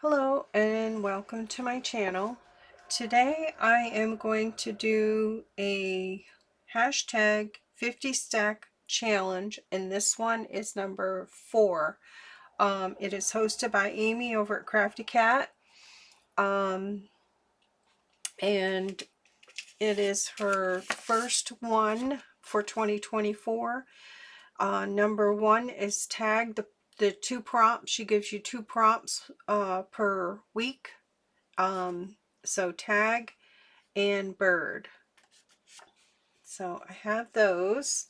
Hello and welcome to my channel. Today I am going to do a hashtag 50 stack challenge, and this one is number 4. It is hosted by Amy over at Crafty Cat, and it is her first one for 2024. Number 1 is tag the 2 prompts. She gives you 2 prompts per week. So tag and bird. So I have those,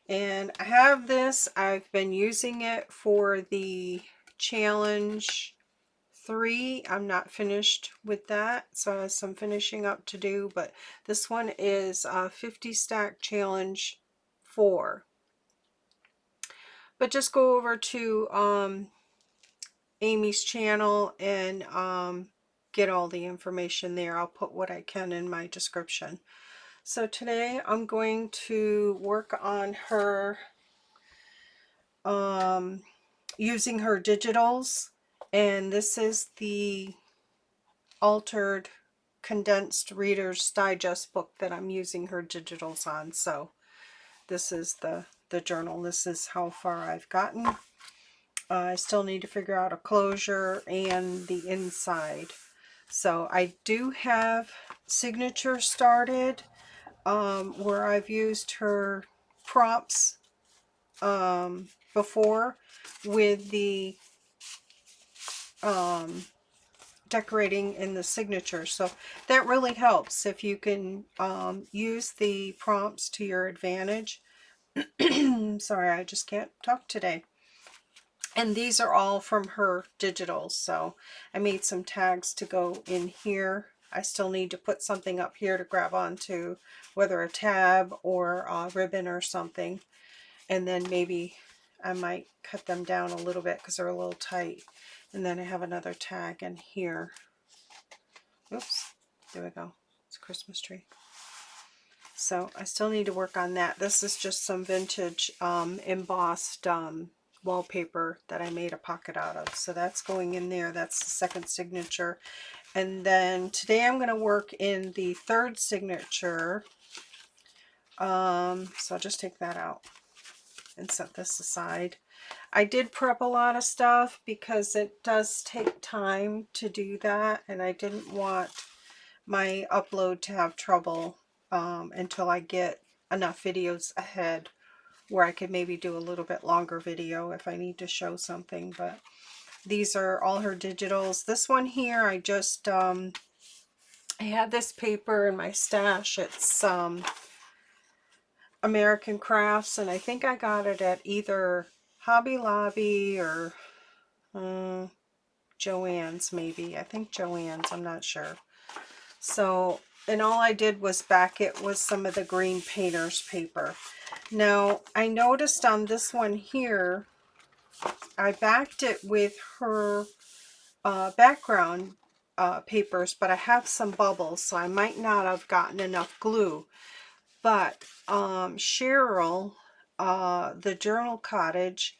and I have this. I've been using it for the challenge 3. I'm not finished with that, so I have some finishing up to do, but this one is 50 stack challenge 4. But just go over to Amy's channel and get all the information there. I'll put what I can in my description. So today I'm going to work on her using her digitals, and this is the altered condensed Reader's Digest book that I'm using her digitals on. So this is the journal. This is how far I've gotten. I still need to figure out a closure and the inside. So I do have signature started, where I've used her prompts before with the decorating in the signature. So that really helps if you can use the prompts to your advantage. Sorry, I just can't talk today. And these are all from her digitals. So I made some tags to go in here. I still need to put something up here to grab onto, whether a tab or a ribbon or something. And then maybe I might cut them down a little bit because they're a little tight. And then I have another tag in here. Oops, there we go. It's a Christmas tree. So I still need to work on that. This is just some vintage embossed wallpaper that I made a pocket out of. So that's going in there. That's the second signature. And then today I'm going to work in the third signature. So I'll just take that out and set this aside. I did prep a lot of stuff because it does take time to do that, and I didn't want my upload to have trouble until I get enough videos ahead where I could maybe do a little bit longer video if I need to show something. But these are all her digitals. This one here, I just I had this paper in my stash. It's American Crafts, and I think I got it at either Hobby Lobby or Joann's, maybe. I think Joann's, I'm not sure. So, and all I did was back it with some of the green painter's paper. Now, I noticed on this one here, I backed it with her background papers, but I have some bubbles, so I might not have gotten enough glue. But Cheryl, the Journal Cottage,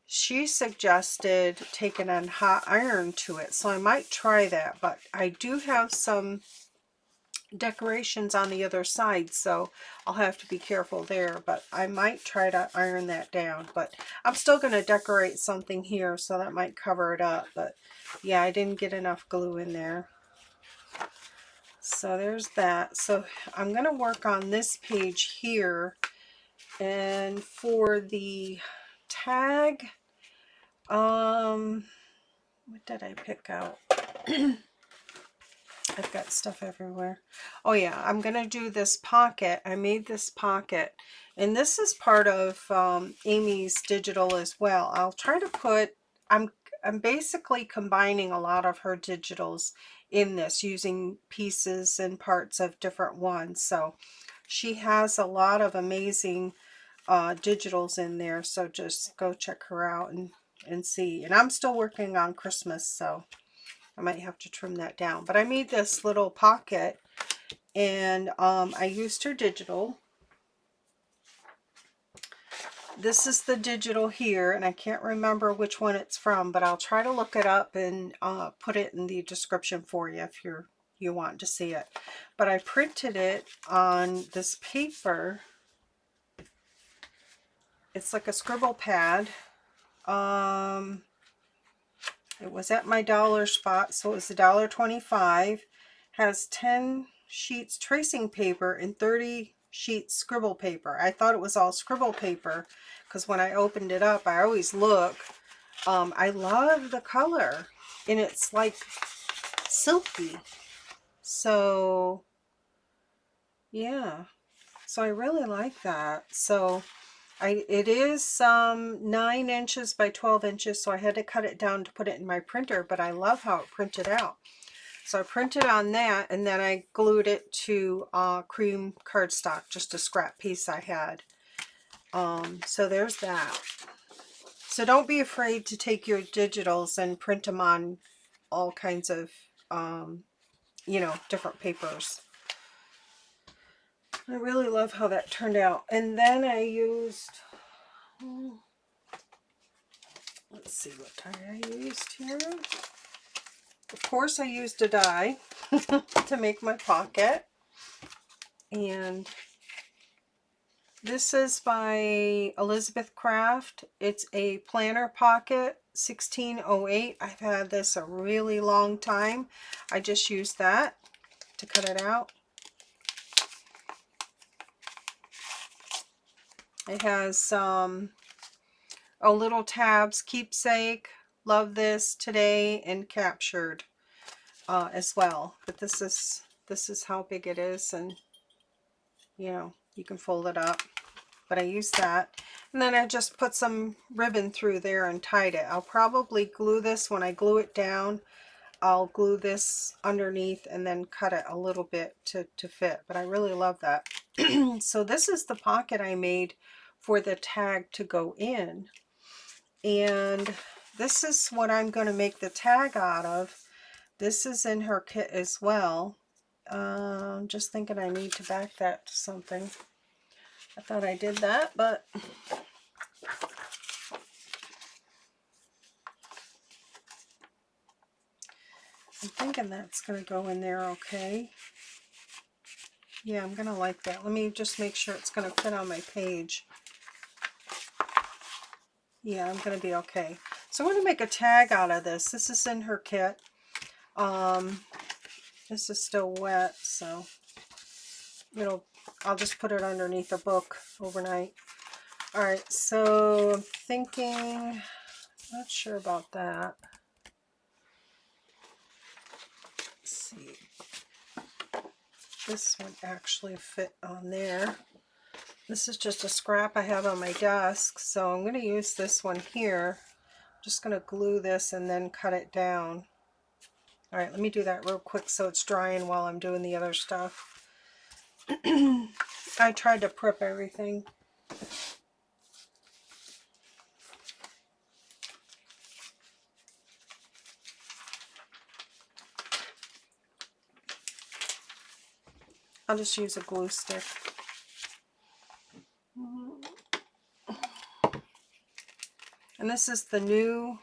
she suggested taking a hot iron to it, so I might try that. But I do have some decorations on the other side, so I'll have to be careful there. But I might try to iron that down. But I'm still going to decorate something here, so that might cover it up. But yeah, I didn't get enough glue in there. So there's that. So I'm going to work on this page here. And for the tag, what did I pick out? I've got stuff everywhere. Oh yeah, I'm going to do this pocket. I made this pocket, and this is part of Amy's digital as well. I'll try to put, I'm basically combining a lot of her digitals in this, using pieces and parts of different ones. So she has a lot of amazing digitals in there, so just go check her out and see. And I'm still working on Christmas, so I might have to trim that down. But I made this little pocket, and I used her digital. this is the digital here, and I can't remember which one it's from, but I'll try to look it up and put it in the description for you if you want to see it. But I printed it on this paper. It's like a scribble pad. It was at my dollar spot, so it was $1.25. Has 10 sheets tracing paper and 30 sheets scribble paper. I thought it was all scribble paper because when I opened it up, I always look. I love the color, and it's like silky. So yeah, so I really like that. So it is 9 inches by 12 inches, so I had to cut it down to put it in my printer, but I love how it printed out. So I printed on that, and then I glued it to cream cardstock, just a scrap piece I had. So there's that. So don't be afraid to take your digitals and print them on all kinds of, you know, different papers. I really love how that turned out. And then I used, let's see what die I used here. Of course I used a die to make my pocket. And this is by Elizabeth Craft. It's a planner pocket, 1608. I've had this a really long time. I just used that to cut it out. It has little tabs, keepsake, love this, today, and captured as well. But this is how big it is, and you know, you can fold it up. But I used that, and then I just put some ribbon through there and tied it. I'll probably glue this when I glue it down. I'll glue this underneath and then cut it a little bit to fit, but I really love that. So this is the pocket I made for the tag to go in, and this is what I'm going to make the tag out of. This is in her kit as well. Just thinking I need to back that to something. I thought I did that, but I'm thinking that's going to go in there okay. Yeah, I'm going to like that. Let me just make sure it's going to fit on my page. Yeah, I'm going to be okay. So I'm going to make a tag out of this. This is in her kit. This is still wet, so I'll just put it underneath a book overnight. Alright, so I'm thinking, not sure about that. Let's see. This would actually fit on there. This is just a scrap I have on my desk, so I'm going to use this one here. I'm just going to glue this and then cut it down. Alright, let me do that real quick so it's drying while I'm doing the other stuff. I tried to prep everything. I'll just use a glue stick. And this is the new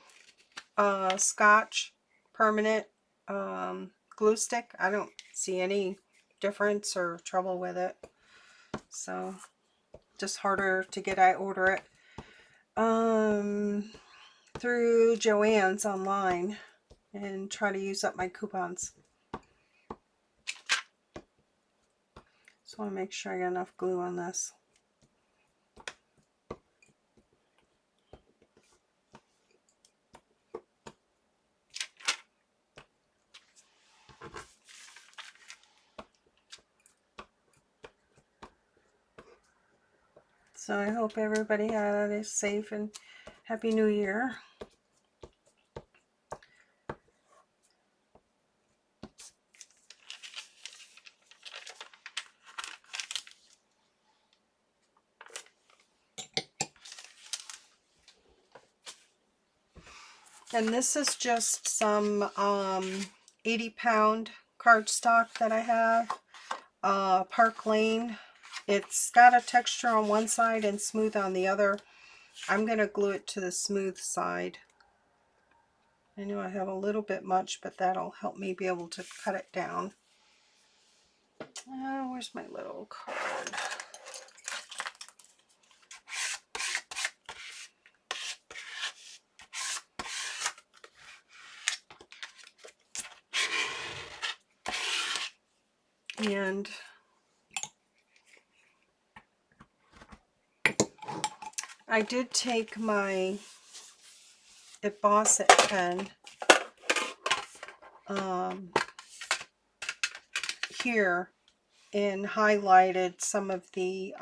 Scotch permanent glue stick. I don't see any difference or trouble with it. So just harder to get. I order it through Joann's online and try to use up my coupons. Just want to make sure I got enough glue on this. So I hope everybody had a safe and happy new year. And this is just some 80-pound cardstock that I have. Park Lane. It's got a texture on one side and smooth on the other. I'm going to glue it to the smooth side. I know I have a little bit much, but that'll help me be able to cut it down. Where's my little card? And I did take my emboss-it pen here and highlighted some of the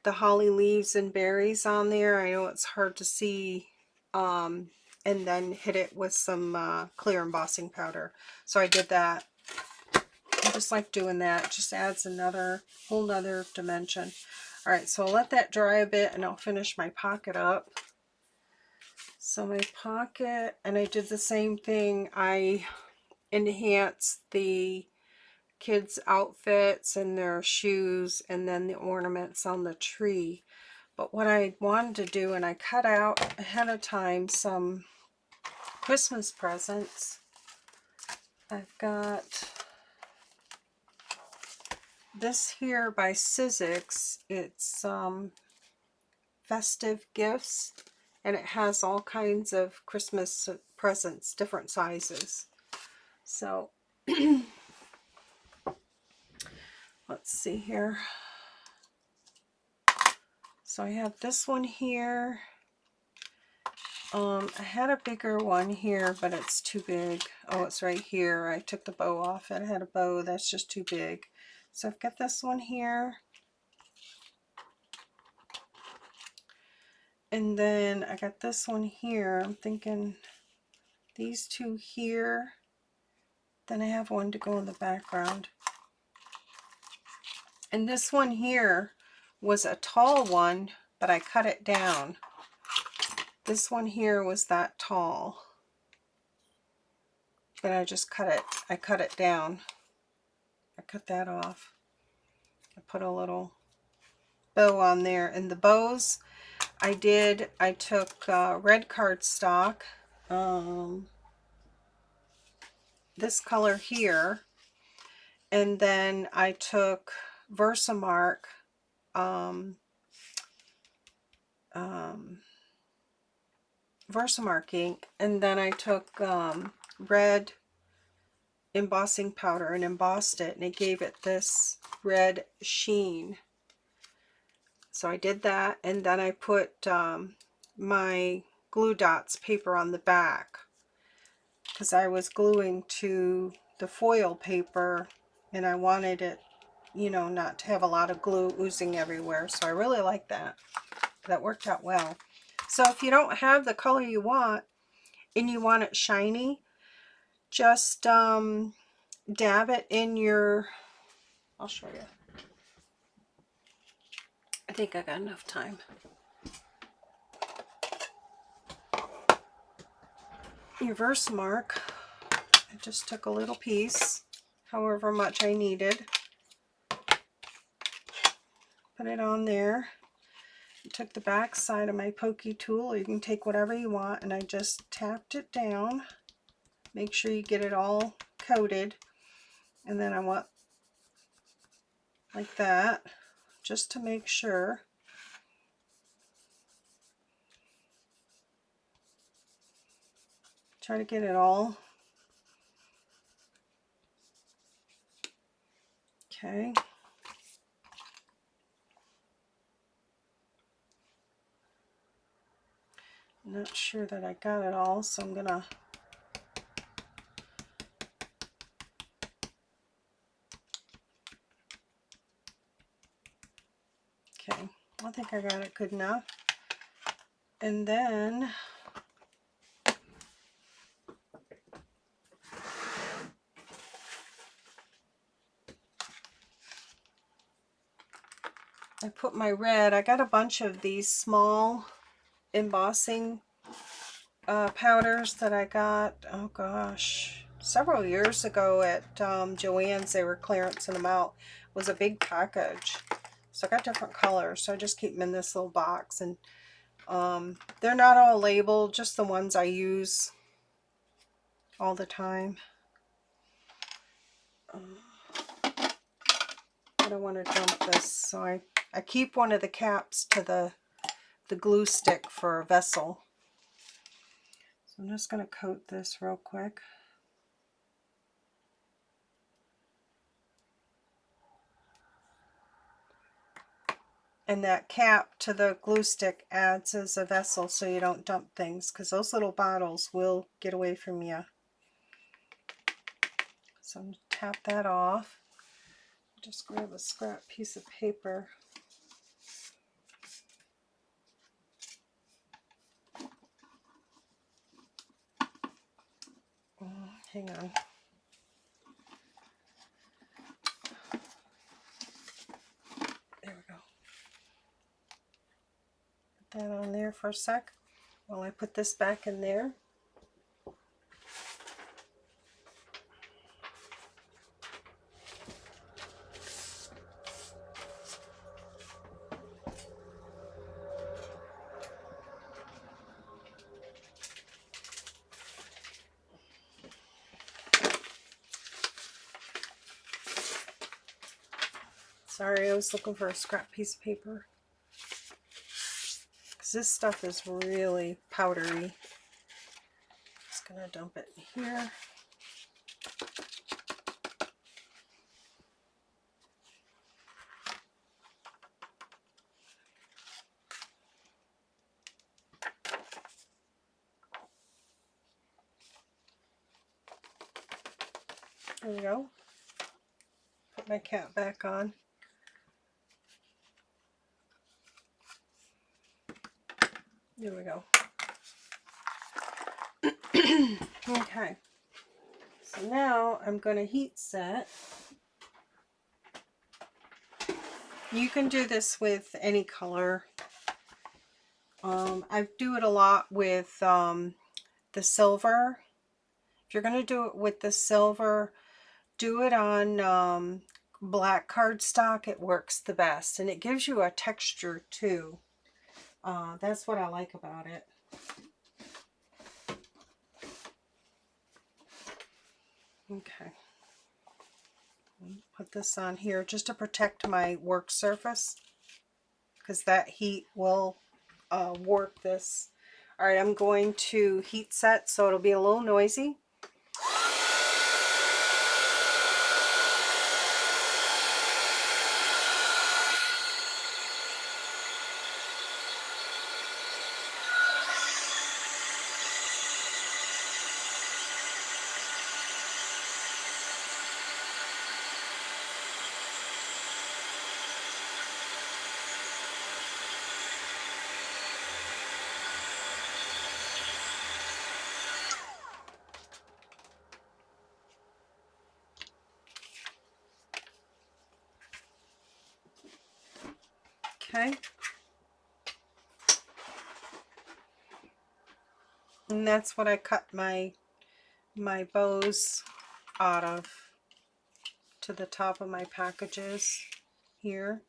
holly leaves and berries on there. I know it's hard to see, and then hit it with some clear embossing powder. So I did that. I just like doing that. It just adds another whole nother dimension. All right, so I'll let that dry a bit and I'll finish my pocket up. So my pocket, and I did the same thing. I enhanced the kids' outfits and their shoes and then the ornaments on the tree. But what I wanted to do, and I cut out ahead of time some Christmas presents. I've got this here by Sizzix. It's festive gifts, and it has all kinds of Christmas presents, different sizes. So let's see here. So I have this one here. I had a bigger one here, but it's too big. Oh, it's right here. I took the bow off. It had a bow. That's just too big. So I've got this one here. And then I got this one here. I'm thinking these two here. Then I have one to go in the background. And this one here was a tall one, but I cut it down. This one here was that tall, but I just cut it. I cut it down. I cut that off. I put a little bow on there. And the bows I took red cardstock, this color here, and then I took Versamark Versamark ink, and then I took red embossing powder and embossed it, and it gave it this red sheen. So I did that, and then I put my glue dots paper on the back because I was gluing to the foil paper and I wanted it, you know, not to have a lot of glue oozing everywhere. So I really like that. That worked out well. So if you don't have the color you want and you want it shiny, just dab it in your, I'll show you. I think I got enough time. Your Versamark, I just took a little piece, however much I needed. Put it on there. I took the back side of my pokey tool, or you can take whatever you want, and I just tapped it down. Make sure you get it all coated, and then I want like that, just to make sure. Try to get it all. Okay. I'm not sure that I got it all, so I'm gonna okay, I think I got it good enough. And then I put my red. I got a bunch of these small embossing powders that I got, oh gosh, several years ago at Joann's. They were clearancing them out. It was a big package. So I got different colors, so I just keep them in this little box, and they're not all labeled, just the ones I use all the time. I don't want to dump this, so I keep one of the caps to the glue stick for a vessel. So I'm just going to coat this real quick. And that cap to the glue stick adds as a vessel so you don't dump things, because those little bottles will get away from you. So I'm going to tap that off. Just grab a scrap piece of paper. Hang on. There we go. Put that on there for a sec while I put this back in there. Sorry, I was looking for a scrap piece of paper, because this stuff is really powdery. Just gonna dump it in here. There we go. Put my cap back on. There we go. Okay. So now I'm going to heat set. You can do this with any color. I do it a lot with the silver. If you're going to do it with the silver, do it on black cardstock. It works the best, and it gives you a texture too. That's what I like about it. Okay. Put this on here just to protect my work surface, because that heat will warp this. All right, I'm going to heat set, so it'll be a little noisy. Okay. And that's what I cut my bows out of, to the top of my packages here.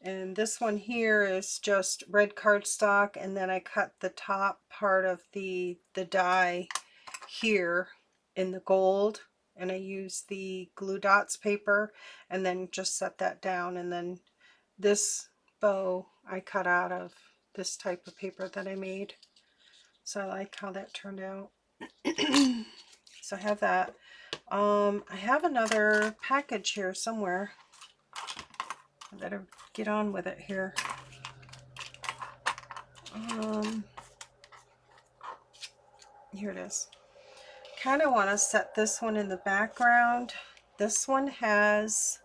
And this one here is just red cardstock, and then I cut the top part of the die here in the gold, and I use the glue dots paper and then just set that down. And then this bow I cut out of this type of paper that I made. So I like how that turned out. So I have that. I have another package here somewhere. I better get on with it here. Here it is. Kind of want to set this one in the background. This one has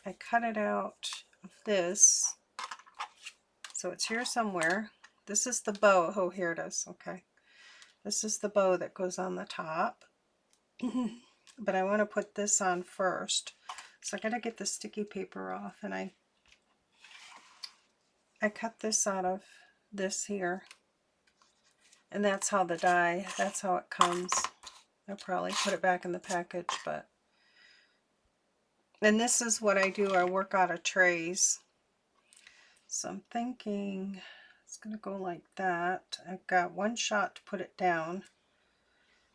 I cut it out of this, so it's here somewhere. This is the bow. Oh, here it is. Okay, this is the bow that goes on the top. But I want to put this on first, so I gotta get the sticky paper off, and I cut this out of this here, and that's how the die, that's how it comes. I'll probably put it back in the package, but And this is what I do. I work out of trays. So I'm thinking it's going to go like that. I've got one shot to put it down.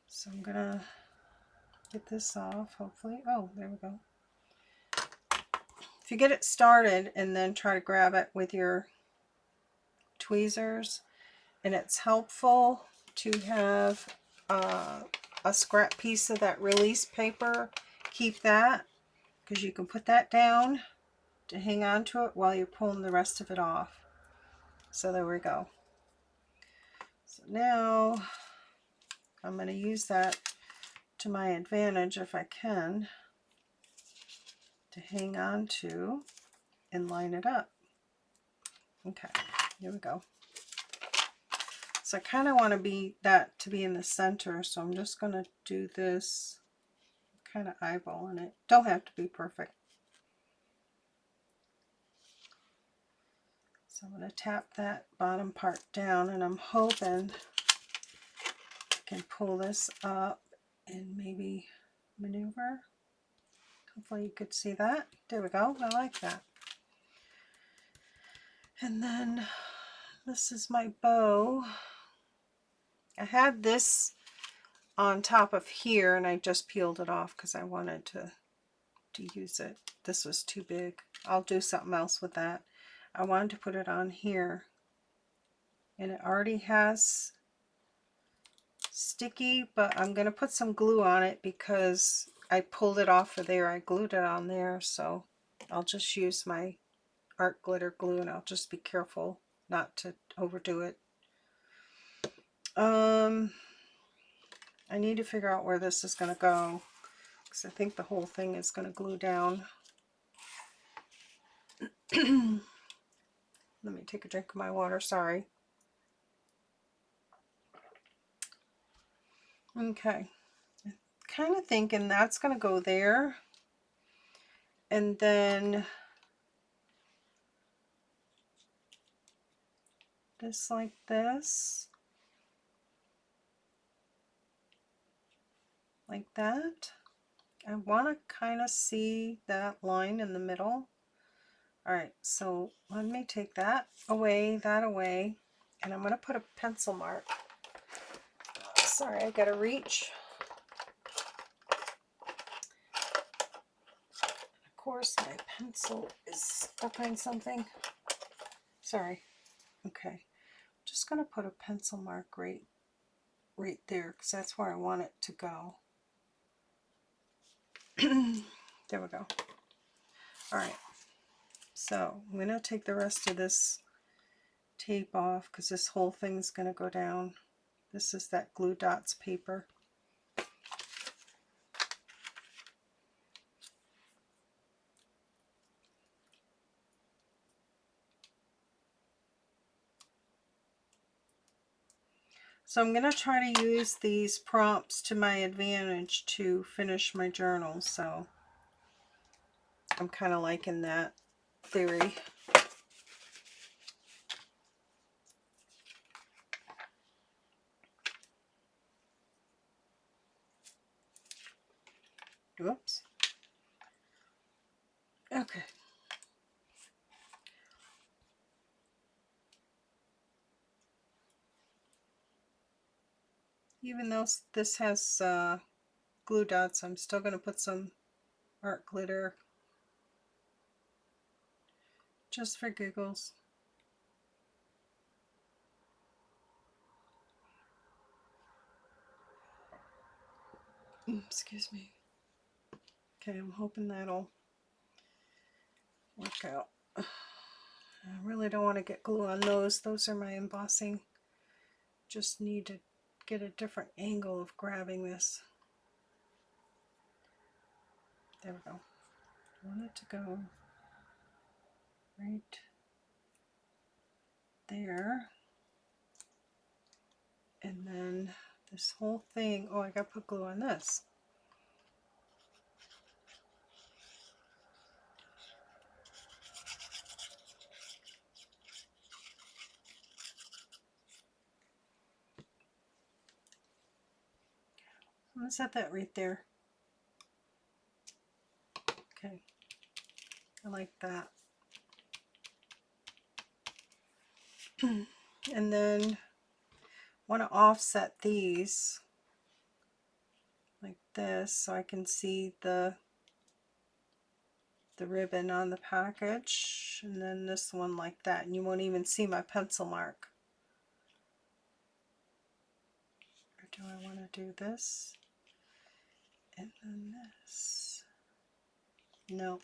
So I'm going to get this off, hopefully. Oh, there we go. If you get it started and then try to grab it with your tweezers, and it's helpful to have a scrap piece of that release paper. Keep that, because you can put that down to hang on to it while you're pulling the rest of it off. So there we go. So now I'm going to use that to my advantage if I can, to hang on to and line it up. Okay, here we go. So I kind of want that to be in the center, so I'm just going to do this, kind of eyeballing it. Don't have to be perfect. So I'm going to tap that bottom part down, and I'm hoping I can pull this up and maybe maneuver. Hopefully you could see that. There we go. I like that. And then this is my bow. I had this on top of here, and I just peeled it off because I wanted to use it. This was too big. I'll do something else with that. I wanted to put it on here, and it already has sticky, but I'm going to put some glue on it because I pulled it off of there. I glued it on there, so I'll just use my art glitter glue, and I'll just be careful not to overdo it. I need to figure out where this is going to go, because I think the whole thing is going to glue down. Let me take a drink of my water, sorry. Okay, I'm kind of thinking that's going to go there, and then this like this, like that. I want to kind of see that line in the middle. All right, so let me take that away, and I'm going to put a pencil mark. Sorry, I got to reach. Of course, my pencil is stuck on something. Sorry. Okay, just going to put a pencil mark right there, because that's where I want it to go. There we go. All right, so I'm going to take the rest of this tape off, because this whole thing is going to go down. This is that glue dots paper. So I'm going to try to use these prompts to my advantage to finish my journal. So I'm kind of liking that theory. Whoops. Okay. Even though this has glue dots, I'm still going to put some art glitter just for giggles. Excuse me. Okay, I'm hoping that'll work out. I really don't want to get glue on those. Those are my embossing. Just need to get a different angle of grabbing this. There we go. I want it to go right there. And then this whole thing, oh, I got to put glue on this. I'm going to set that right there. Okay, I like that. And then want to offset these like this so I can see the ribbon on the package, and then this one like that, and you won't even see my pencil mark. Or do I want to do this and then this? No.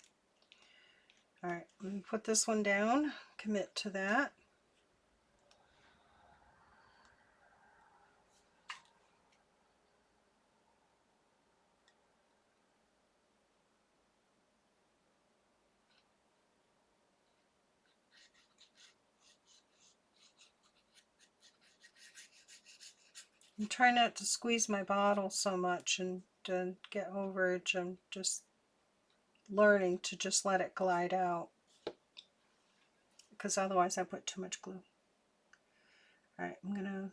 Alright, let me put this one down, commit to that. I'm trying not to squeeze my bottle so much and get overage. I'm just learning to just let it glide out, because otherwise I put too much glue. Alright, I'm gonna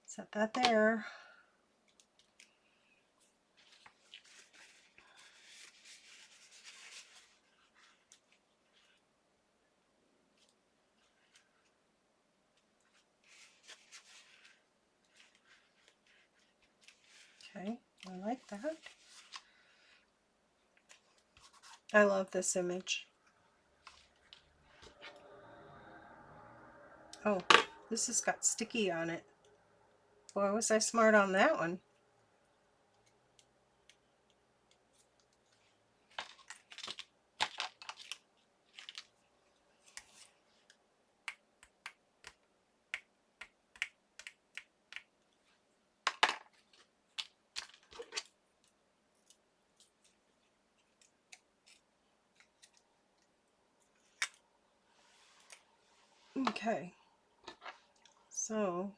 set that there. Okay, I like that. I love this image. Oh, this has got sticky on it. Boy, was I smart on that one. Okay, so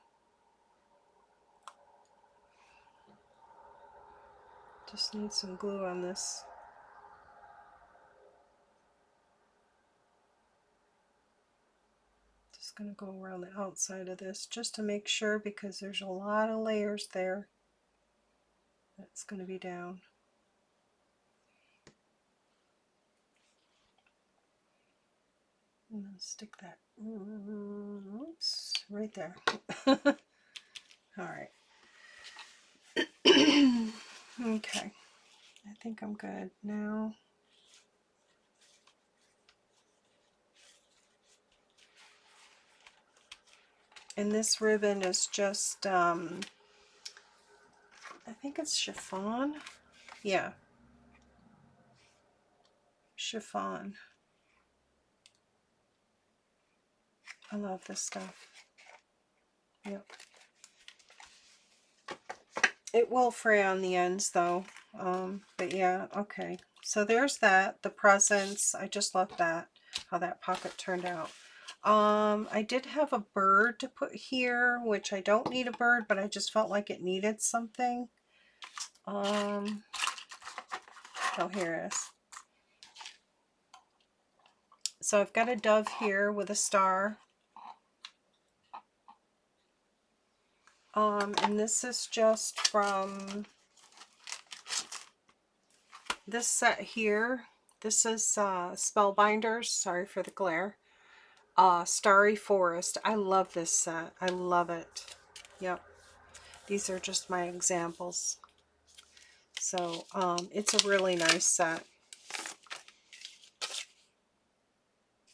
just need some glue on this. Just going to go around the outside of this just to make sure, because there's a lot of layers there. That's going to be down. I'm going to stick that, oops, right there. Alright. Okay, I think I'm good now. And this ribbon is just, I think it's chiffon. Yeah, chiffon. I love this stuff. Yep. It will fray on the ends though. But yeah, okay. So there's that, the presents. I just love that, how that pocket turned out. I did have a bird to put here, which I don't need a bird, but I just felt like it needed something. Oh, here it is. So I've got a dove here with a star. And this is just from this set here. This is Spellbinders. Sorry for the glare. Starry Forest. I love this set. I love it. Yep. These are just my examples. So it's a really nice set.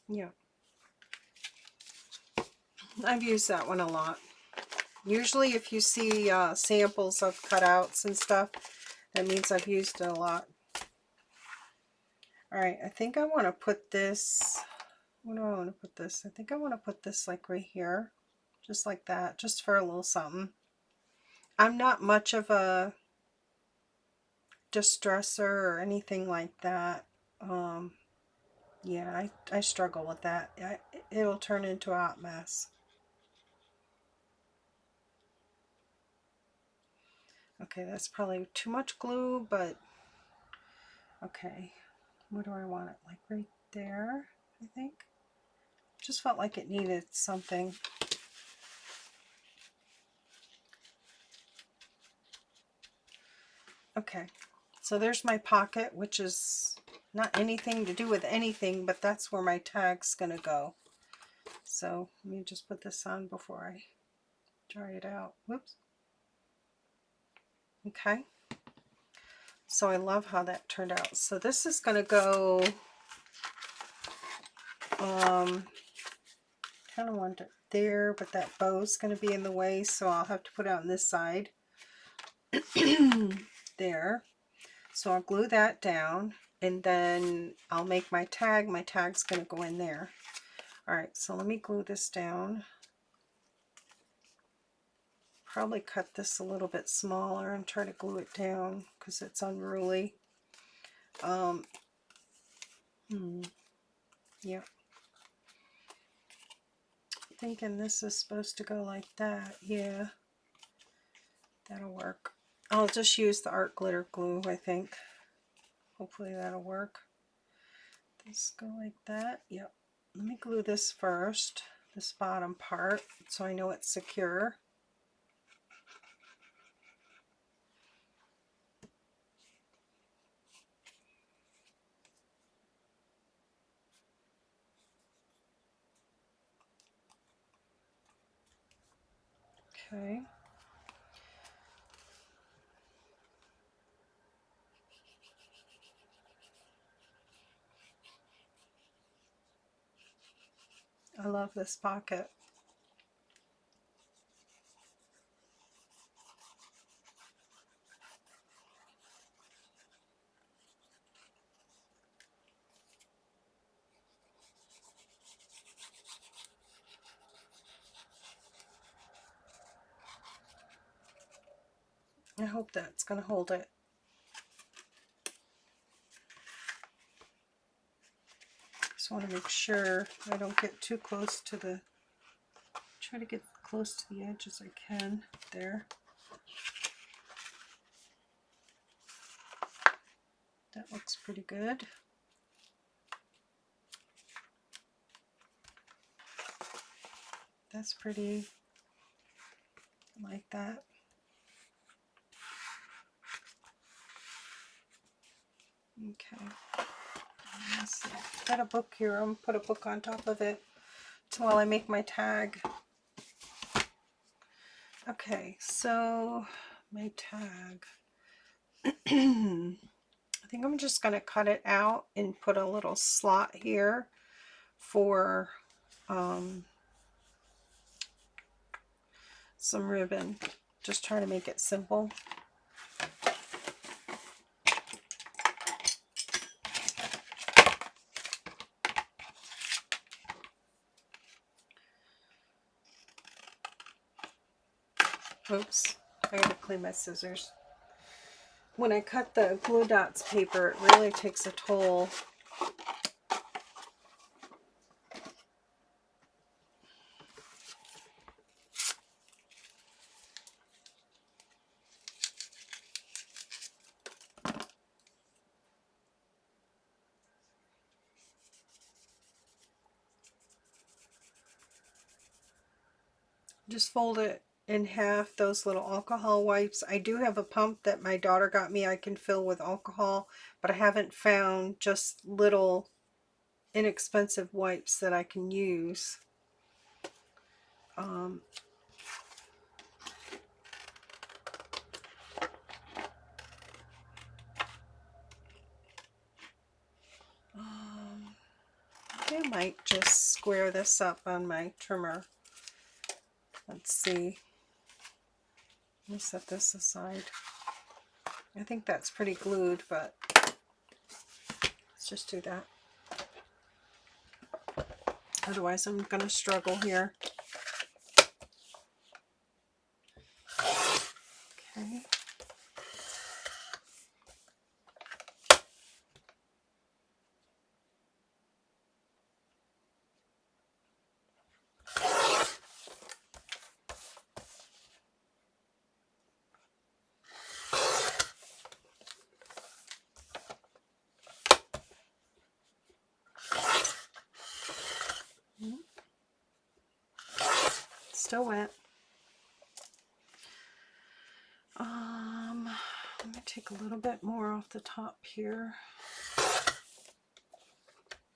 Yeah. I've used that one a lot. Usually if you see samples of cutouts and stuff, that means I've used it a lot. Alright, I think I want to put this, where do I want to put this? I think I want to put this like right here. Just like that, just for a little something. I'm not much of a distresser or anything like that. Yeah, I struggle with that. It'll turn into a hot mess. Okay, that's probably too much glue, but okay. Where do I want it? Like right there, I think. Just felt like it needed something. Okay, So there's my pocket, which is not anything to do with anything, but that's where my tag's going to go. So let me just put this on before I dry it out. Whoops. Okay. So I love how that turned out. So this is going to go, kind of want it there, but that bow's going to be in the way, so I'll have to put it on this side. There. So I'll glue that down, and then I'll make my tag. My tag's going to go in there. All right, so let me glue this down. Probably cut this a little bit smaller and try to glue it down because it's unruly. Yeah. Thinking this is supposed to go like that. Yeah, that'll work. I'll just use the art glitter glue, I think. Hopefully that'll work. This go like that. Yep. Let me glue this first, this bottom part, so I know it's secure. Okay. I love this pocket. I hope that's going to hold it. Just want to make sure I don't get too close to the, try to get close to the edge as I can. There. That looks pretty good. That's pretty, like that. Okay. Let's see. Got a book here. I'm gonna put a book on top of it while I make my tag. Okay, so my tag. I think I'm just going to cut it out and put a little slot here for some ribbon. Just try to make it simple. Oops, I gotta clean my scissors. When I cut the glue dots paper, it really takes a toll. Just fold it in half, those little alcohol wipes. I do have a pump that my daughter got me I can fill with alcohol, but I haven't found just little inexpensive wipes that I can use. I might just square this up on my trimmer. Let's see. Let me set this aside. I think that's pretty glued, but let's just do that. Otherwise, I'm going to struggle here. Okay. Still wet. Let me take a little bit more off the top here.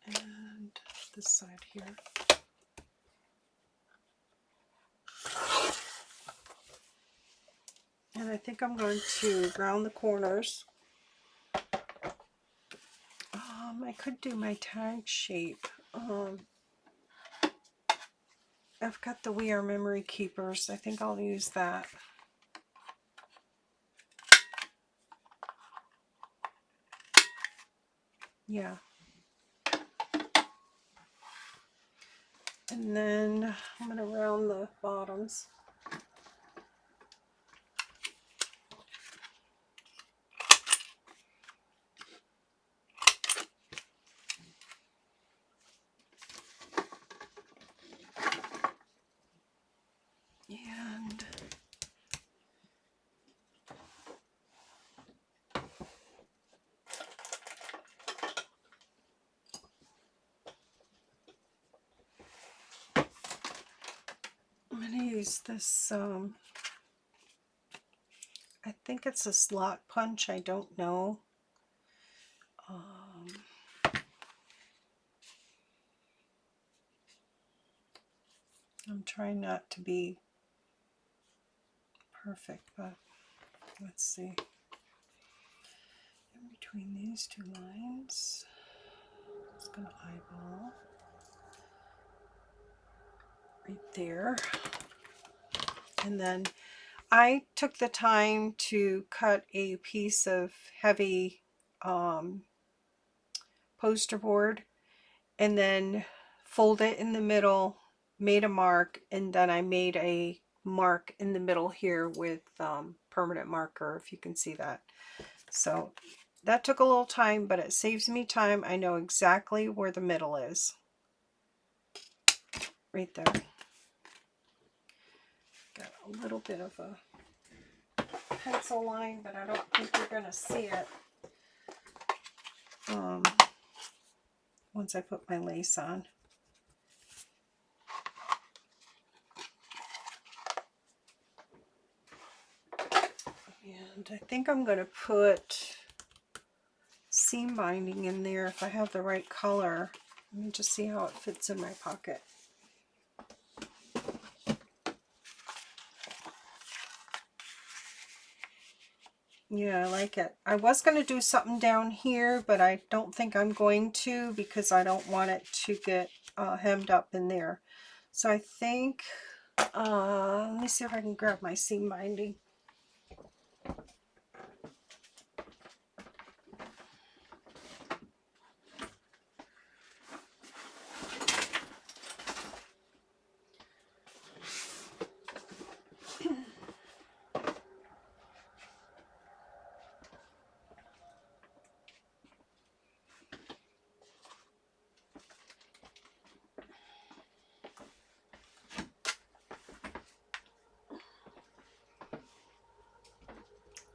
And this side here. And I think I'm going to round the corners. I could do my tag shape. I've got the We Are Memory Keepers. I think I'll use that. Yeah. And then I'm going to round the bottoms. And I'm going to use this, I think it's a slot punch, I don't know. I'm trying not to be perfect, but let's see. In between these two lines, I'm just going to eyeball right there. And then I took the time to cut a piece of heavy poster board and then fold it in the middle, made a mark, and then I made a mark in the middle here with permanent marker, if you can see that. So that took a little time, but it saves me time. I know exactly where the middle is. Right there. Got a little bit of a pencil line, but I don't think you're going to see it once I put my lace on. And I think I'm going to put seam binding in there if I have the right color. Let me just see how it fits in my pocket. Yeah, I like it. I was going to do something down here, but I don't think I'm going to because I don't want it to get hemmed up in there. So I think, let me see if I can grab my seam binding.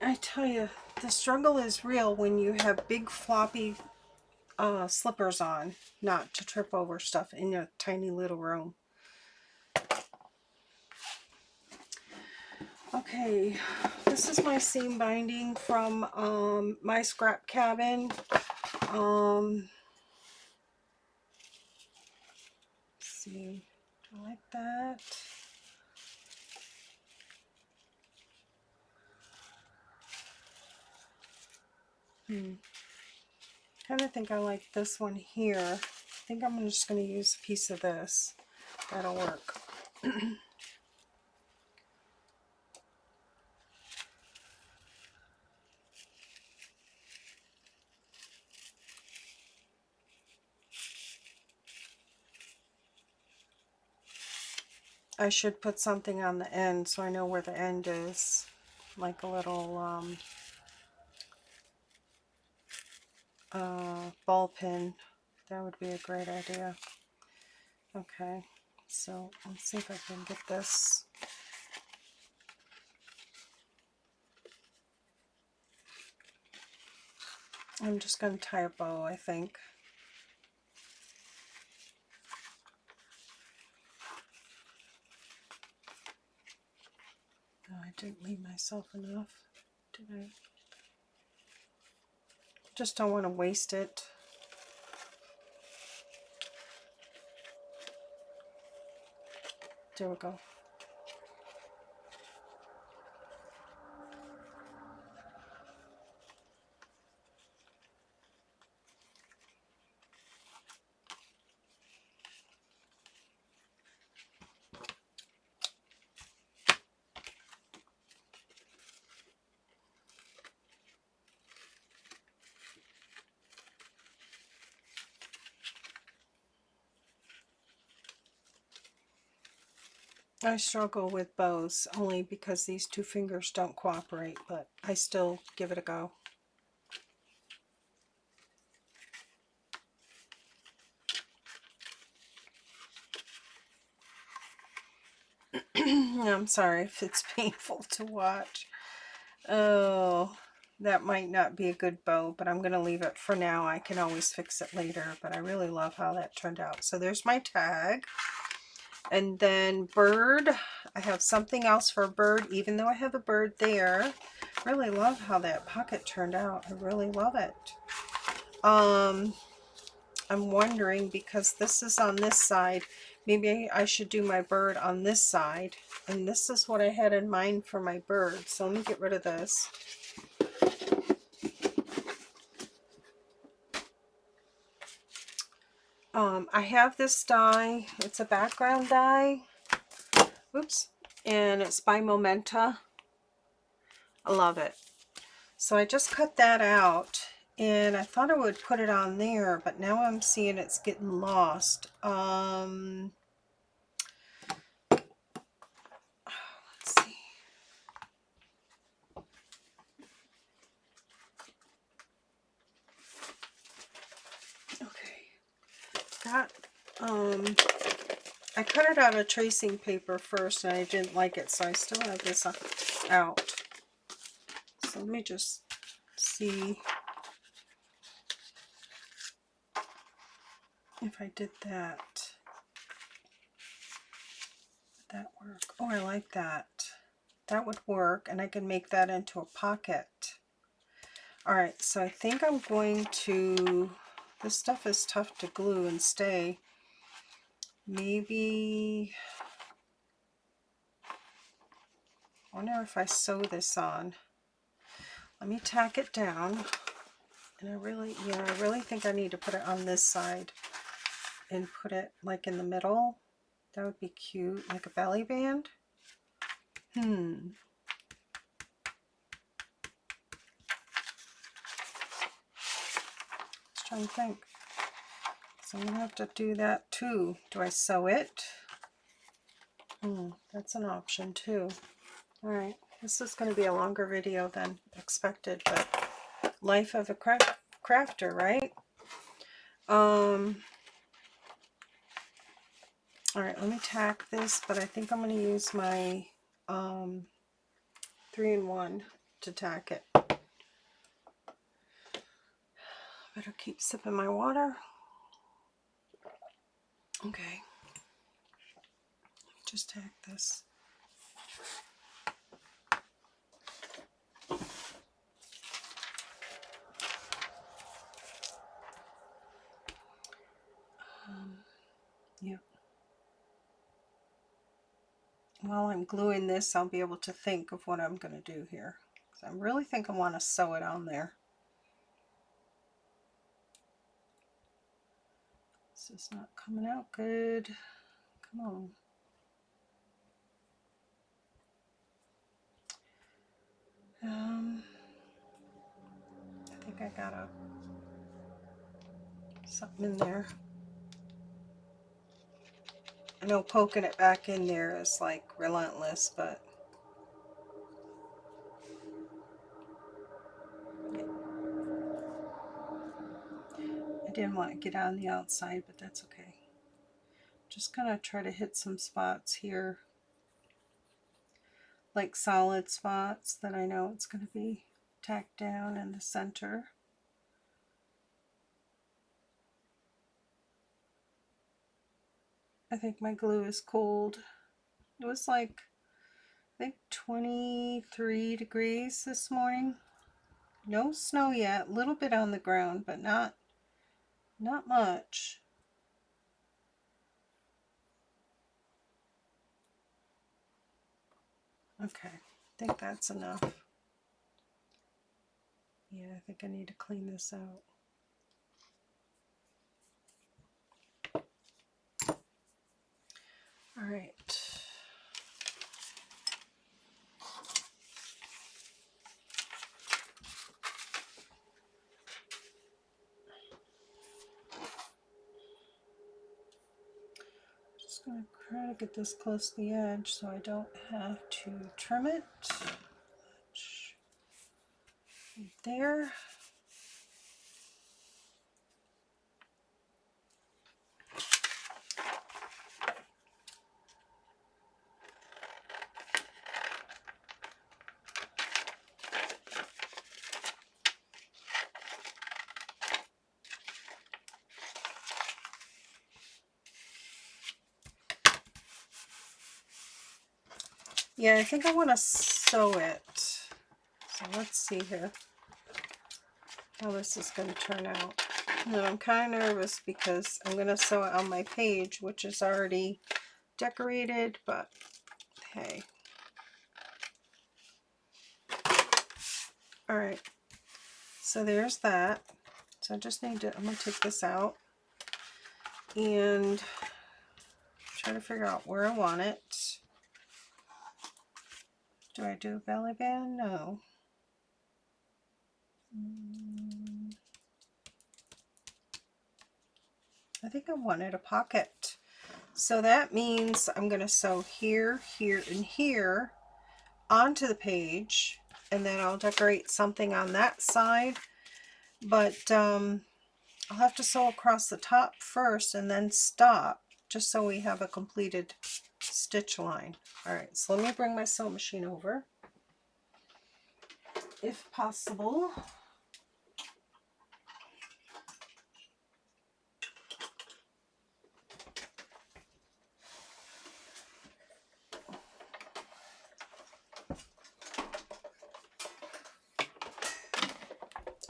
I tell you, the struggle is real when you have big floppy slippers on, not to trip over stuff in a tiny little room. Okay, this is my seam binding from my scrap cabin. Let's see, do I like that? Kind of think I like this one here. I think I'm just going to use a piece of this. That'll work. I should put something on the end so I know where the end is, like a little ball pin. That would be a great idea. Okay, so let's see if I can get this. I'm just going to tie a bow, I think. Oh, I didn't leave myself enough, did I? Just don't want to waste it. There we go. I struggle with bows only because these two fingers don't cooperate, but I still give it a go. I'm sorry if it's painful to watch. Oh, that might not be a good bow, but I'm going to leave it for now. I can always fix it later, but I really love how that turned out. So there's my tag. And then bird, I have something else for a bird, even though I have a bird there. Really love how that pocket turned out. I really love it. I'm wondering, because this is on this side, maybe I should do my bird on this side. And this is what I had in mind for my bird. So let me get rid of this. I have this die. It's a background die. Oops. And it's by Momenta. I love it. So I just cut that out. And I thought I would put it on there, but now I'm seeing it's getting lost. Let's see. Okay. Got, I cut it out of tracing paper first and I didn't like it, so I still have this out. So let me just see if I did that. Would that work? Oh, I like that. That would work, and I can make that into a pocket. Alright, so I think I'm going to, this stuff is tough to glue and stay. Maybe, I wonder if I sew this on. Let me tack it down. And I really think I need to put it on this side and put it like in the middle. That would be cute, like a belly band. Let's try and think. So I'm going to have to do that too. Do I sew it? That's an option too. Alright, this is going to be a longer video than expected, but life of a crafter, right? Alright, let me tack this, but I think I'm going to use my 3-in-1 to tack it. Better keep sipping my water. Okay. Just tack this. Yep. While I'm gluing this, I'll be able to think of what I'm going to do here. So I really think I want to sew it on there. This is not coming out good. Come on. I think I got something in there. I know poking it back in there is like relentless, but I didn't want to get on the outside, but that's okay. Just gonna try to hit some spots here, like solid spots that I know it's going to be tacked down in the center. I think my glue is cold. It was like, I think 23 degrees this morning. No snow yet, a little bit on the ground, but not much. Okay, I think that's enough. Yeah, I think I need to clean this out. All right. Just going to try to get this close to the edge so I don't have to trim it. Right there. Yeah, I think I want to sew it. So let's see here how this is going to turn out. And I'm kind of nervous because I'm going to sew it on my page, which is already decorated, but hey. All right, so there's that. So I just need to, I'm going to take this out and try to figure out where I want it. Do I do a belly band? No. I think I wanted a pocket. So that means I'm going to sew here, here, and here onto the page, and then I'll decorate something on that side. But I'll have to sew across the top first and then stop, just so we have a completed stitch line. All right, so let me bring my sewing machine over, if possible.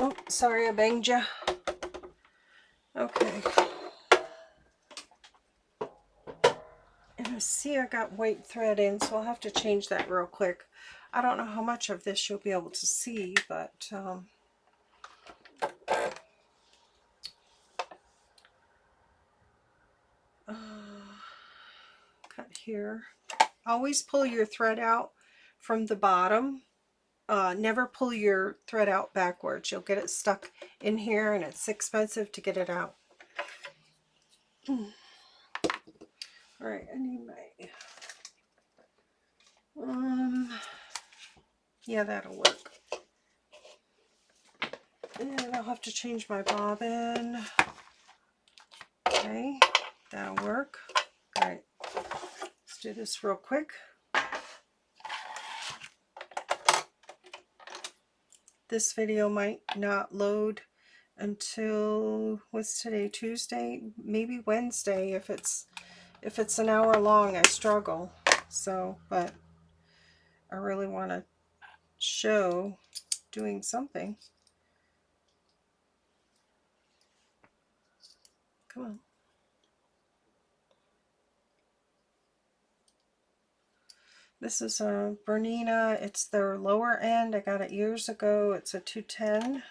Oh, sorry I banged you. Okay. And I see I got white thread in, so I'll have to change that real quick. I don't know how much of this you'll be able to see, but cut here. Always pull your thread out from the bottom. Never pull your thread out backwards. You'll get it stuck in here and it's expensive to get it out. Alright, I need my yeah, that'll work. And I'll have to change my bobbin. Okay, that'll work. Alright, let's do this real quick. This video might not load until, what's today, Tuesday? Maybe Wednesday. If it's an hour long, I struggle. So, but I really want to show doing something. Come on. This is a Bernina. It's their lower end. I got it years ago. It's a 210.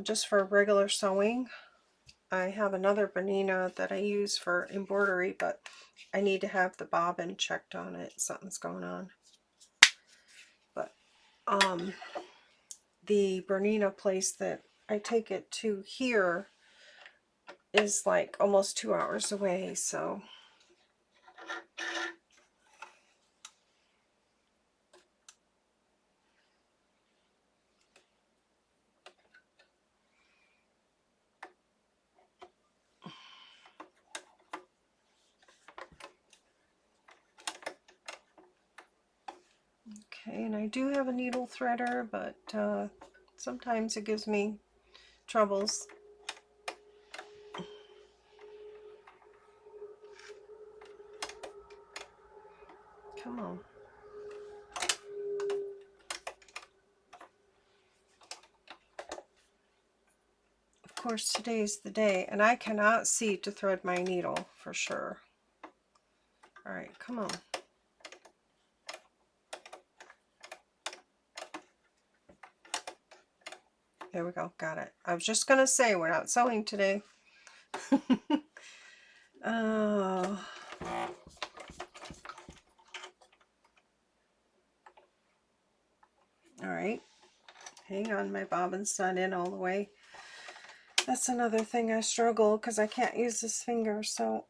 Just for regular sewing. I have another Bernina that I use for embroidery, but I need to have the bobbin checked on it. Something's going on. But the Bernina place that I take it to here is like almost 2 hours away, so okay. And I do have a needle threader, but sometimes it gives me troubles. Come on. course, today's the day, and I cannot see to thread my needle for sure. All right, come on. There we go, got it. I was just gonna say we're not sewing today. Oh. All right, hang on, my bobbin's not in all the way. That's another thing I struggle because I can't use this finger, so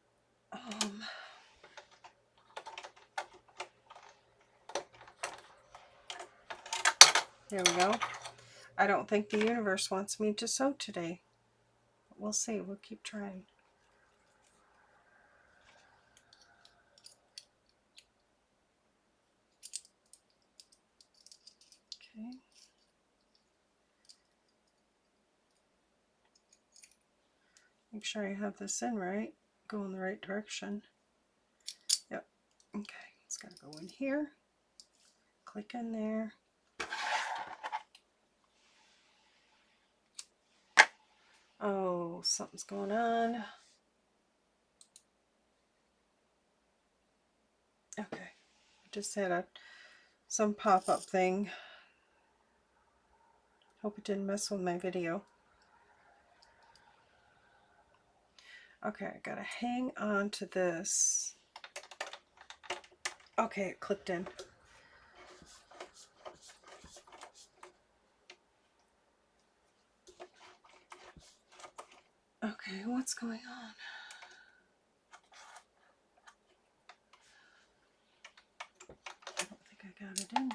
there we go. I don't think the universe wants me to sew today. We'll see. We'll keep trying. Okay. Make sure I have this in right. Go in the right direction. Yep. Okay. It's got to go in here. Click in there. Oh, something's going on. Okay. I just had some pop-up thing. Hope it didn't mess with my video. Okay, I gotta hang on to this. Okay, it clicked in. Okay, what's going on? I don't think I got it in.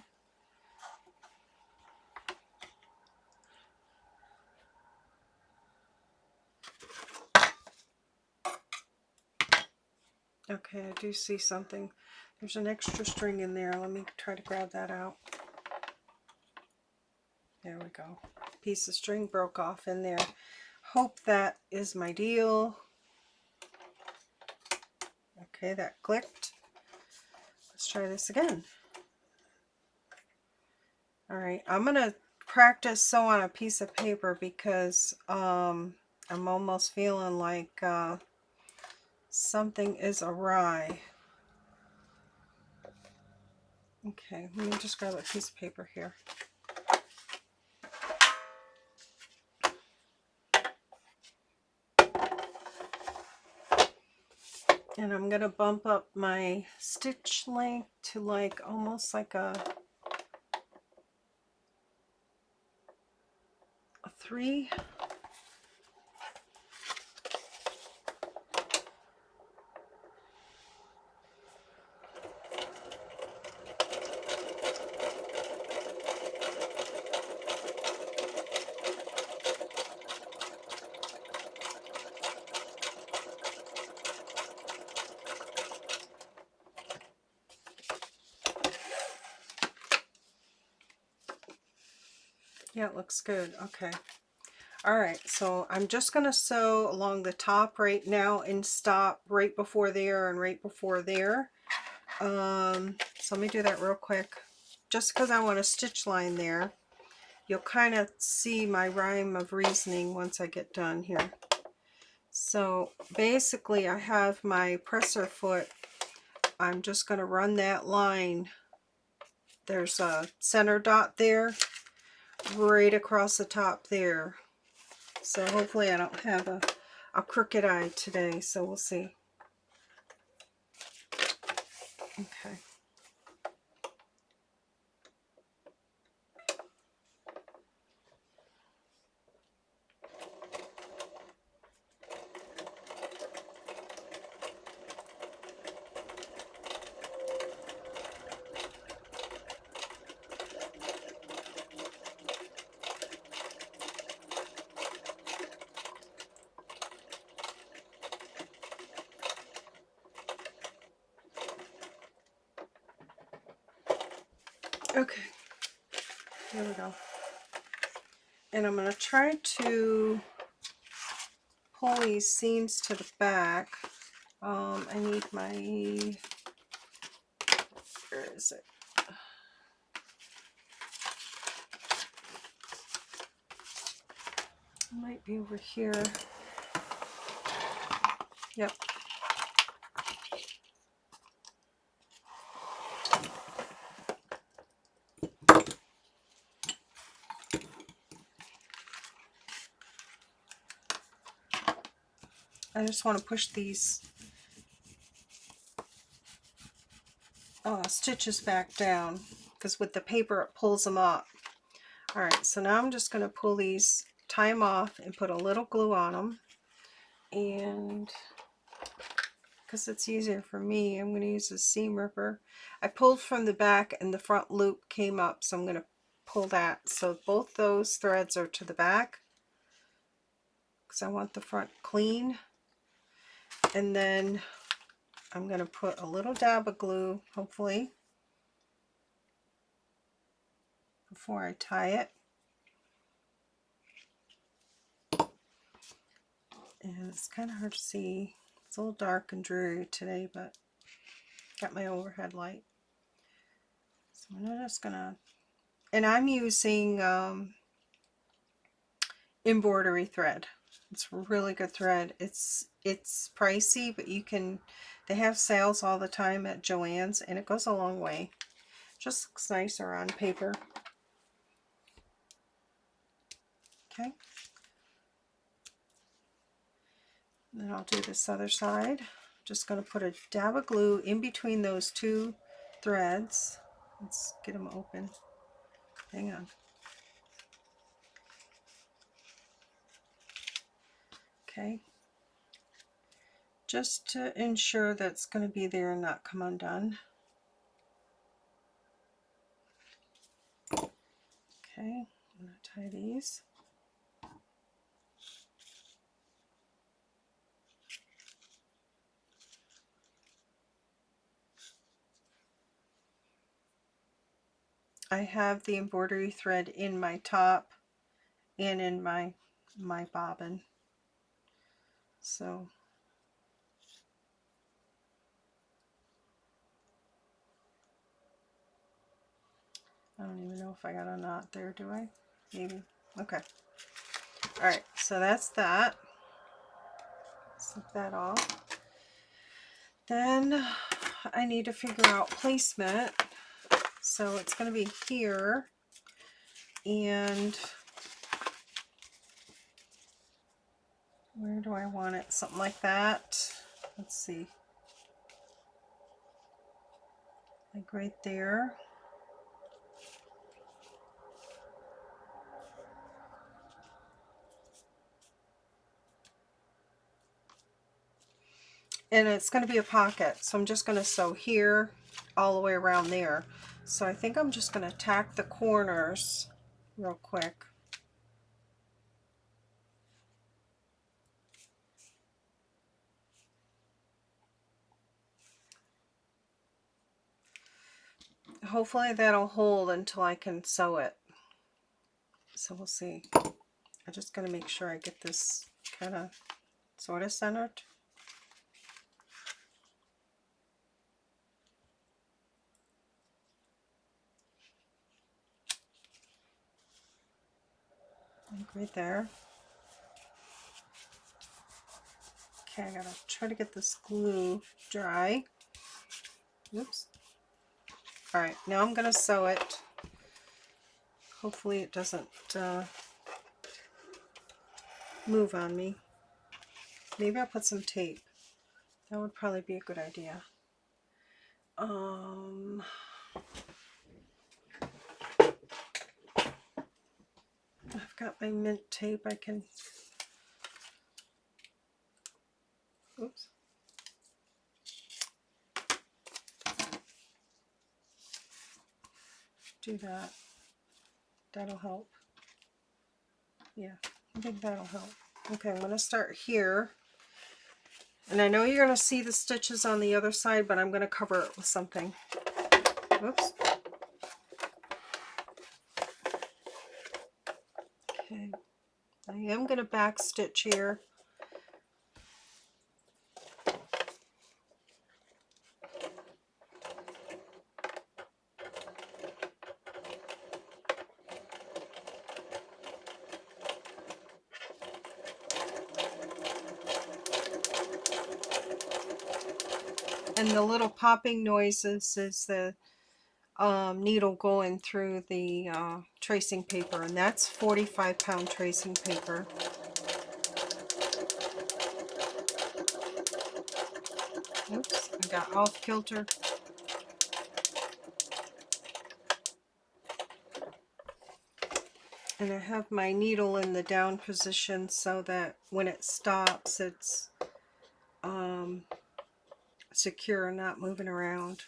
Okay, I do see something. There's an extra string in there. Let me try to grab that out. There we go. Piece of string broke off in there. Hope that is my deal. Okay, that clicked. Let's try this again. All right, I'm gonna practice sew on a piece of paper because I'm almost feeling like something is awry. Okay, let me just grab a piece of paper here. And I'm going to bump up my stitch length to like almost like a 3. Yeah, it looks good. Okay. All right, so I'm just going to sew along the top right now and stop right before there and right before there. So let me do that real quick. Just because I want a stitch line there. You'll kind of see my rhyme of reasoning once I get done here. So basically I have my presser foot. I'm just going to run that line. There's a center dot there, right across the top there. So hopefully I don't have a crooked eye today, so we'll see. Okay. Okay, here we go. And I'm going to try to pull these seams to the back. I need my, where is it? Might be over here. Yep. I just want to push these stitches back down, because with the paper it pulls them up. Alright, so now I'm just going to pull these, tie them off, and put a little glue on them. And because it's easier for me, I'm going to use a seam ripper. I pulled from the back and the front loop came up, so I'm going to pull that. So both those threads are to the back, because I want the front clean. And then I'm going to put a little dab of glue, hopefully, before I tie it. And it's kind of hard to see. It's a little dark and dreary today, but got my overhead light. So I'm just gonna, and I'm using embroidery thread. It's really good thread. It's pricey, but you can, they have sales all the time at Joann's, and it goes a long way. Just looks nicer on paper. Okay. Then I'll do this other side. Just going to put a dab of glue in between those two threads. Let's get them open. Hang on. Okay. Just to ensure that it's going to be there and not come undone. Okay, I'm going to tie these. I have the embroidery thread in my top and in my bobbin. So I don't even know if I got a knot there, do I? Maybe. Okay. Alright, so that's that. Slip that off. Then I need to figure out placement. So it's going to be here, and where do I want it? Something like that. Let's see. Like right there. And it's going to be a pocket, so I'm just going to sew here all the way around there. So I think I'm just going to tack the corners real quick. Hopefully that'll hold until I can sew it. So we'll see. I'm just going to make sure I get this kind of sort of centered. Like right there. Okay, I gotta try to get this glue dry. Oops. Alright, now I'm gonna sew it. Hopefully it doesn't move on me. Maybe I'll put some tape. That would probably be a good idea. I've got my mint tape. I can, oops. Do that. That'll help. Yeah, I think that'll help. Okay, I'm going to start here. And I know you're going to see the stitches on the other side, but I'm going to cover it with something. Oops. Okay, I am going to back stitch here. And the little popping noises is the needle going through the tracing paper, and that's 45-pound tracing paper. Oops, I got off kilter. And I have my needle in the down position so that when it stops, it's secure and not moving around.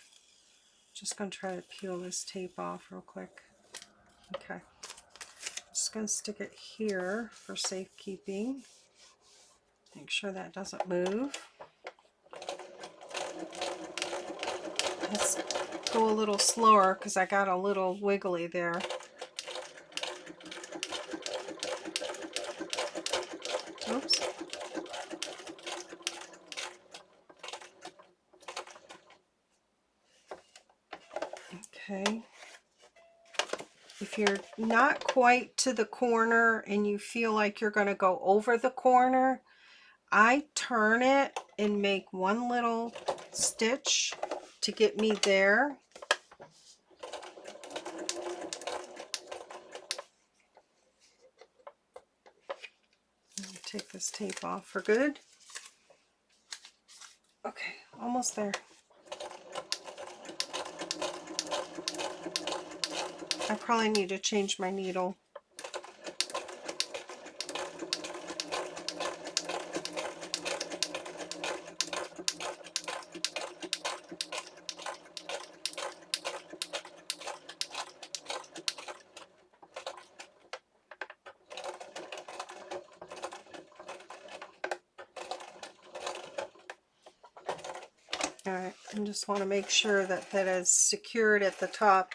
Just going to try to peel this tape off real quick. Okay. Just going to stick it here for safekeeping. Make sure that doesn't move. Let's go a little slower because I got a little wiggly there. Oops. Okay. If you're not quite to the corner and you feel like you're going to go over the corner, I turn it and make one little stitch to get me there. Let me take this tape off for good. Okay, almost there. I probably need to change my needle. Alright, I just want to make sure that that is secured at the top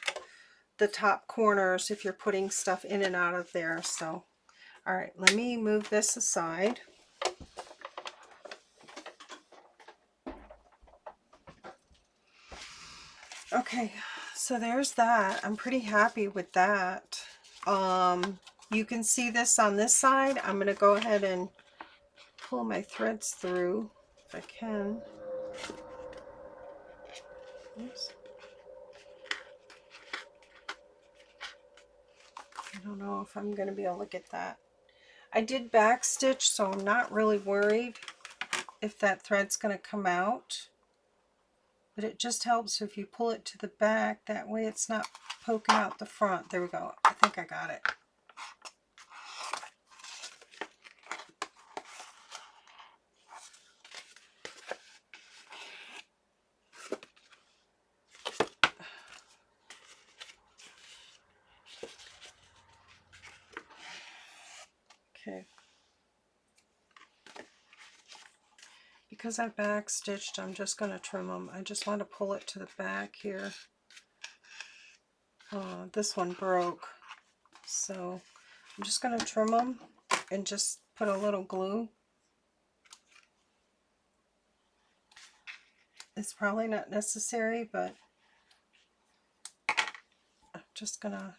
corners if you're putting stuff in and out of there. So, alright, let me move this aside. Okay, so there's that. I'm pretty happy with that. You can see this on this side. I'm going to go ahead and pull my threads through if I can. Oops. I don't know if I'm going to be able to get that. I did back stitch, so I'm not really worried if that thread's going to come out. But it just helps if you pull it to the back. That way it's not poking out the front. There we go. I think I got it. Okay. Because I back stitched, I'm just going to trim them. I just want to pull it to the back here. This one broke, so I'm just going to trim them and just put a little glue. It's probably not necessary, but I'm just going to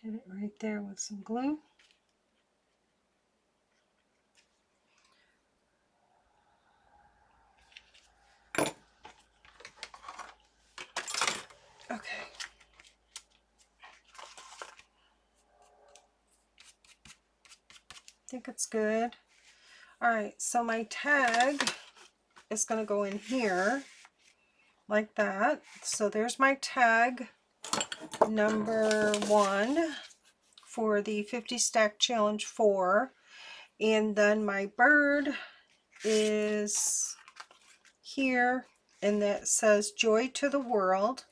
hit it right there with some glue. Okay. I think it's good. Alright, so my tag is going to go in here like that. So there's my tag number 1 for the 50 Stack Challenge 4. And then my bird is here, and that says Joy to the World.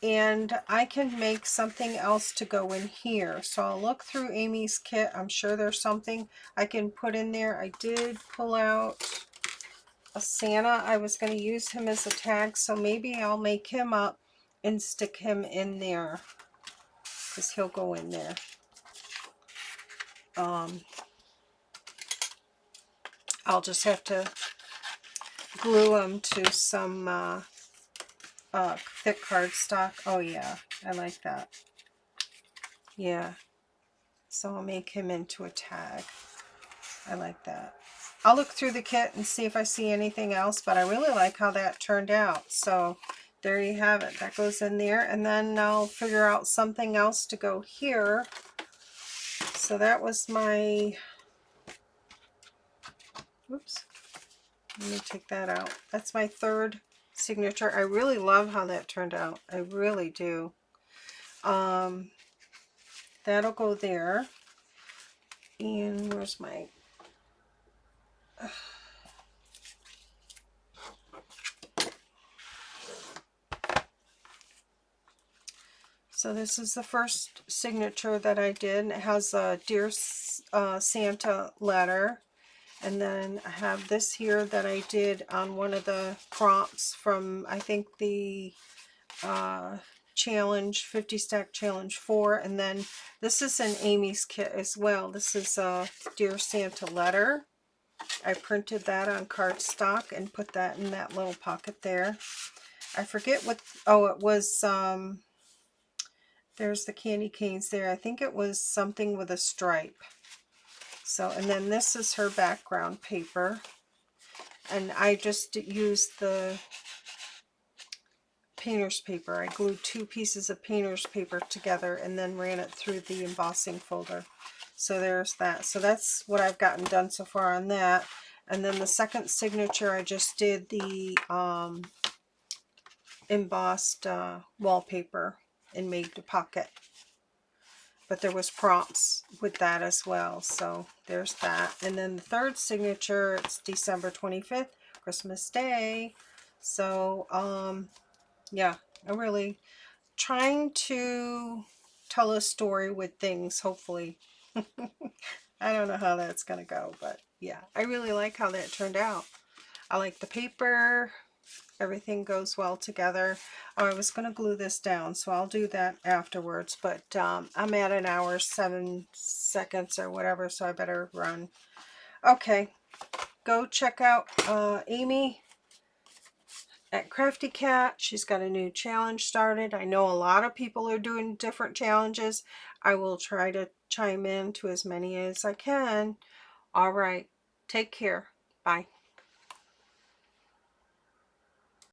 And I can make something else to go in here. So I'll look through Amy's kit. I'm sure there's something I can put in there. I did pull out a Santa. I was going to use him as a tag, so maybe I'll make him up and stick him in there, because he'll go in there. I'll just have to glue him to some thick cardstock. Oh yeah, I like that. Yeah, so I'll make him into a tag. I like that. I'll look through the kit and see if I see anything else, but I really like how that turned out. So there you have it. That goes in there, and then I'll figure out something else to go here. So that was my, oops, let me take that out. That's my third signature. I really love how that turned out. I really do. That'll go there. And where's my, so this is the first signature that I did. It has a Dear Santa letter. And then I have this here that I did on one of the prompts from, I think, the challenge, 50 stack challenge 4. And then this is in Amy's kit as well. This is a Dear Santa letter. I printed that on cardstock and put that in that little pocket there. I forget what, oh, it was, there's the candy canes there. I think it was something with a stripe. So, and then this is her background paper. And I just used the painter's paper. I glued 2 pieces of painter's paper together and then ran it through the embossing folder. So there's that. So that's what I've gotten done so far on that. And then the second signature, I just did the embossed wallpaper and made the pocket. But there was prompts with that as well. So there's that. And then the third signature, it's December 25th, Christmas Day. So, yeah, I'm really trying to tell a story with things, hopefully. I don't know how that's going to go, but yeah, I really like how that turned out. I like the paper. Everything goes well together. Oh, I was going to glue this down, so I'll do that afterwards, but I'm at an hour, 7 seconds or whatever, so I better run. Okay, go check out Amy at Crafty Cat. She's got a new challenge started. I know a lot of people are doing different challenges. I will try to chime in to as many as I can. All right, take care. Bye.